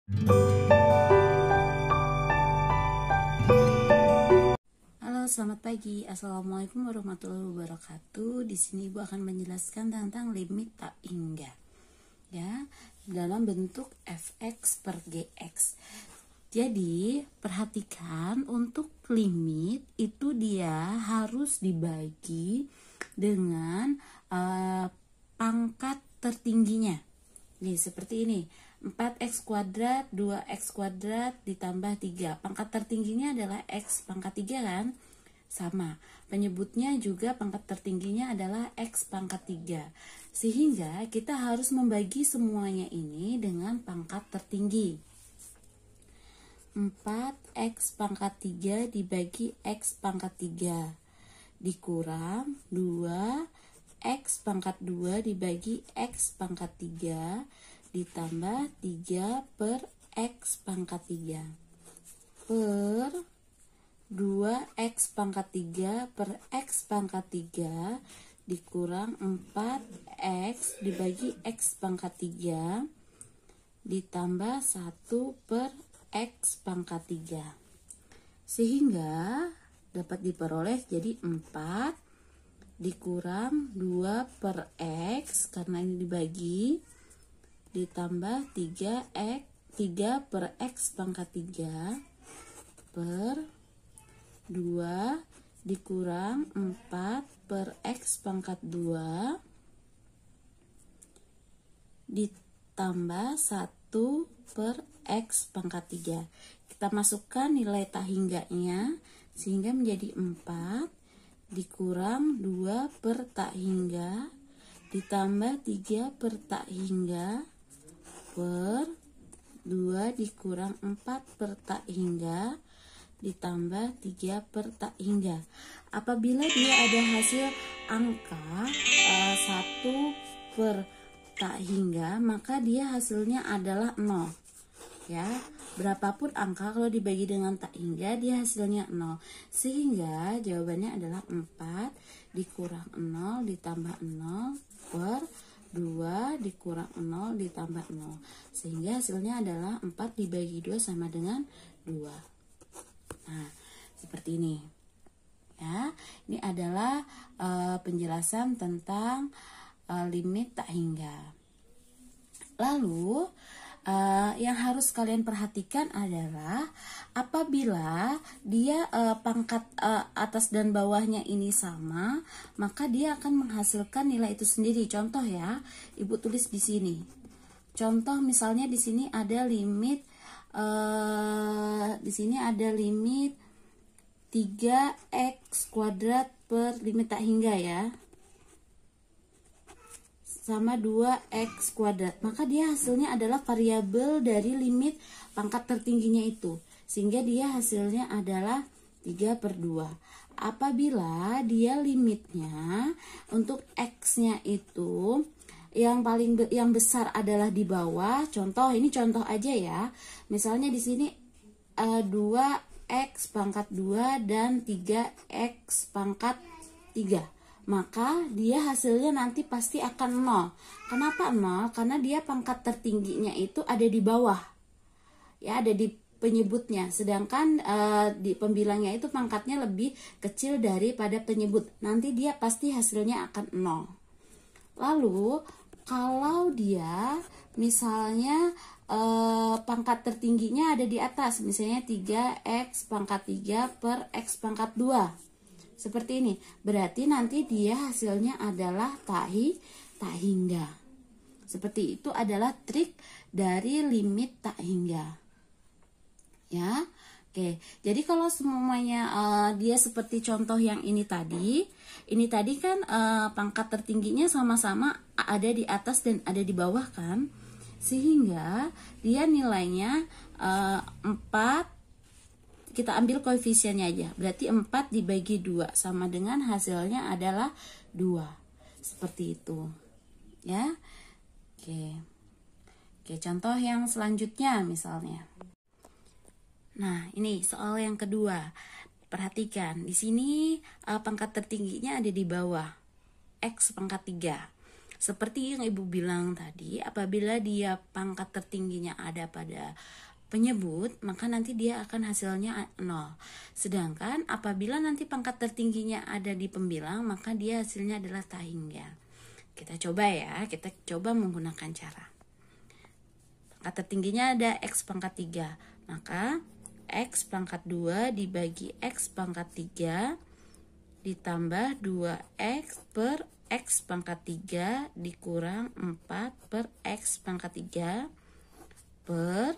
Halo, selamat pagi. Assalamualaikum warahmatullahi wabarakatuh. Di sini Ibu akan menjelaskan tentang limit tak hingga, ya, dalam bentuk fx per gx. Jadi, perhatikan untuk limit itu dia harus dibagi dengan pangkat tertingginya. Nih, seperti ini. 4x kuadrat, 2x kuadrat ditambah 3. Pangkat tertingginya adalah x pangkat 3 kan? Sama. Penyebutnya juga pangkat tertingginya adalah x pangkat 3. Sehingga kita harus membagi semuanya ini dengan pangkat tertinggi. 4x pangkat 3 dibagi x pangkat 3 dikurang 2x pangkat 2 dibagi x pangkat 3 ditambah 3 per x pangkat 3 per 2x pangkat 3 per x pangkat 3 dikurang 4x dibagi x pangkat 3 ditambah 1 per x pangkat 3. Sehingga dapat diperoleh jadi 4 dikurang 2 per x karena ini dibagi ditambah 3 per x pangkat 3 per 2 dikurang 4 per x pangkat 2 ditambah 1 per x pangkat 3. Kita masukkan nilai tak hingganya sehingga menjadi 4 dikurang 2 per tak hingga ditambah 3 per tak hingga per 2 dikurang 4 per tak hingga ditambah 3 per tak hingga. Apabila dia ada hasil angka 1 per tak hingga, maka dia hasilnya adalah 0. Ya, berapapun angka kalau dibagi dengan tak hingga dia hasilnya 0. Sehingga jawabannya adalah 4 dikurang 0 ditambah 0 per 2 dikurang 0 ditambah 0. Sehingga hasilnya adalah 4 dibagi 2 sama dengan 2. Nah, seperti ini. Ya, ini adalah penjelasan tentang limit tak hingga. Lalu yang harus kalian perhatikan adalah apabila dia pangkat atas dan bawahnya ini sama, maka dia akan menghasilkan nilai itu sendiri. Contoh ya, Ibu tulis di sini. Contoh misalnya di sini ada limit 3x kuadrat per limit tak hingga ya, sama 2x kuadrat, maka dia hasilnya adalah variabel dari limit pangkat tertingginya itu, sehingga dia hasilnya adalah 3 per 2. Apabila dia limitnya untuk x-nya itu yang besar adalah di bawah, ini contoh aja ya, misalnya di sini 2x pangkat 2 dan 3x pangkat 3, maka dia hasilnya nanti pasti akan 0. Kenapa 0? Karena dia pangkat tertingginya itu ada di bawah. Ya, ada di penyebutnya. Sedangkan di pembilangnya itu pangkatnya lebih kecil daripada penyebut. Nanti dia pasti hasilnya akan 0. Lalu, kalau dia misalnya pangkat tertingginya ada di atas, misalnya 3x pangkat 3 per x pangkat 2. Seperti ini, berarti nanti dia hasilnya adalah tak hingga. Seperti itu adalah trik dari limit tak hingga. Ya, oke. Jadi kalau semuanya dia seperti contoh yang ini tadi kan pangkat tertingginya sama-sama ada di atas dan ada di bawah kan, sehingga dia nilainya 4. Kita ambil koefisiennya aja, berarti 4 dibagi 2 sama dengan hasilnya adalah 2. Seperti itu ya. Oke, contoh yang selanjutnya misalnya. Nah, ini soal yang kedua. Perhatikan, di sini pangkat tertingginya ada di bawah, x pangkat 3. Seperti yang Ibu bilang tadi, apabila dia pangkat tertingginya ada pada penyebut, maka nanti dia akan hasilnya 0. Sedangkan apabila nanti pangkat tertingginya ada di pembilang, maka dia hasilnya adalah tak hingga. Kita coba ya, kita coba menggunakan cara. Pangkat tertingginya ada X pangkat 3, maka X pangkat 2 dibagi X pangkat 3 ditambah 2X per X pangkat 3 dikurang 4 per X pangkat 3 per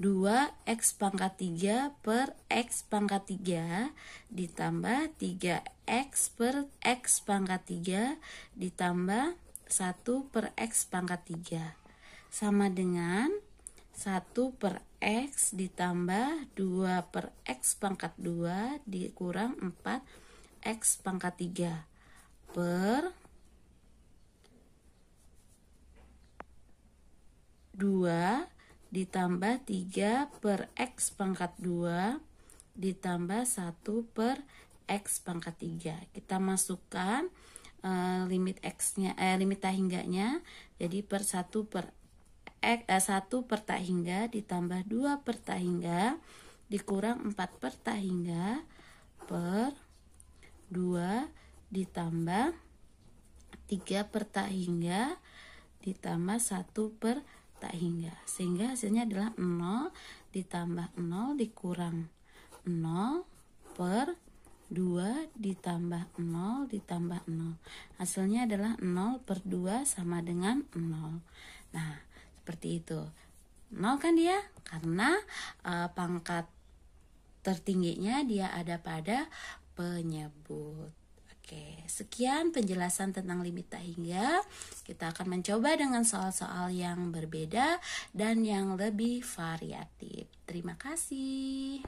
2X pangkat 3 per X pangkat 3 ditambah 3X per X pangkat 3 ditambah 1 per X pangkat 3 sama dengan 1 per X ditambah 2 per X pangkat 2 dikurang 4 X pangkat 3 per 2 ditambah 3 per X pangkat 2 ditambah 1 per X pangkat 3. Kita masukkan limit X-nya, limit tak hingganya, jadi per 1 per X, 1 per tak hingga ditambah 2 per tak hingga dikurang 4 per tak hingga per 2 ditambah 3 per tak hingga ditambah 1 per tak hingga, sehingga hasilnya adalah 0 ditambah 0 dikurang 0 per 2 ditambah 0 ditambah 0. Hasilnya adalah 0 per 2 sama dengan 0. Nah, seperti itu. 0 kan dia? Karena pangkat tertingginya dia ada pada penyebut. Oke, sekian penjelasan tentang limit tak hingga. Kita akan mencoba dengan soal-soal yang berbeda dan yang lebih variatif. Terima kasih.